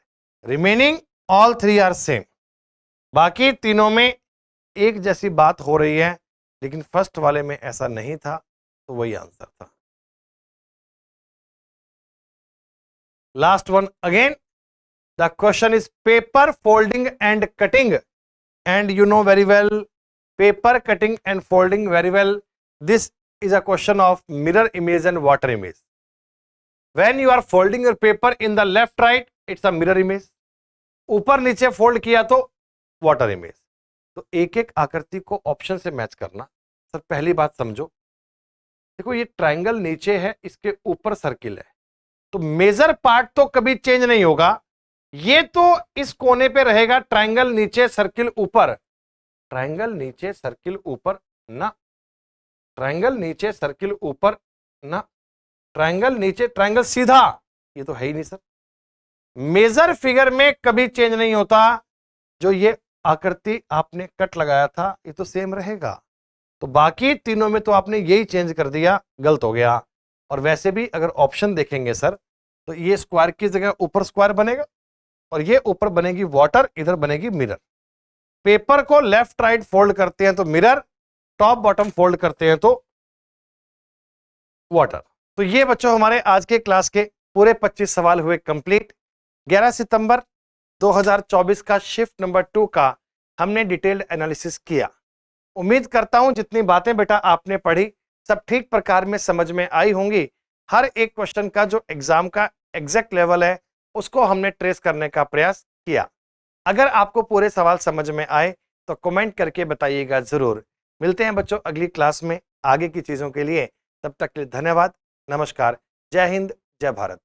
Speaker 1: remaining all 3 are same. बाकी तीनों में एक जैसी बात हो रही है, लेकिन फर्स्ट वाले में ऐसा नहीं था, तो वही आंसर था। Last one again, the question is paper folding and cutting, and you know very well paper cutting and folding very well. This is a question of mirror image and water image. When you are folding your paper in the left right, it's a mirror image. ऊपर नीचे फोल्ड किया तो वाटर इमेज। तो एक एक आकृति को ऑप्शन से मैच करना। सर पहली बात समझो, देखो ये ट्रायंगल नीचे है, इसके ऊपर सर्किल है, तो मेजर पार्ट तो कभी चेंज नहीं होगा। ये तो इस कोने पे रहेगा, ट्रायंगल नीचे सर्किल ऊपर, ट्रायंगल नीचे सर्किल ऊपर ना, ट्रायंगल नीचे सर्किल ऊपर ना, ट्रायंगल नीचे ट्रायंगल सीधा, ये तो है ही नहीं सर। मेजर फिगर में कभी चेंज नहीं होता। जो ये आकृति आपने कट लगाया था ये तो सेम रहेगा, तो बाकी तीनों में तो आपने यही चेंज कर दिया, गलत हो गया। और वैसे भी अगर ऑप्शन देखेंगे सर, तो ये स्क्वायर की जगह ऊपर स्क्वायर बनेगा और ये ऊपर बनेगी वाटर, इधर बनेगी मिरर। पेपर को लेफ्ट राइट फोल्ड करते हैं तो मिरर, टॉप बॉटम फोल्ड करते हैं तो वाटर। तो ये बच्चों हमारे आज के क्लास के पूरे 25 सवाल हुए कंप्लीट। 11 सितंबर 2024 का शिफ्ट नंबर 2 का हमने डिटेल्ड एनालिसिस किया। उम्मीद करता हूं जितनी बातें बेटा आपने पढ़ी सब ठीक प्रकार में समझ में आई होंगी। हर एक क्वेश्चन का जो एग्जाम का एग्जैक्ट लेवल है उसको हमने ट्रेस करने का प्रयास किया। अगर आपको पूरे सवाल समझ में आए तो कमेंट करके बताइएगा जरूर। मिलते हैं बच्चों अगली क्लास में आगे की चीजों के लिए। तब तक के लिए धन्यवाद। नमस्कार। जय हिंद, जय भारत।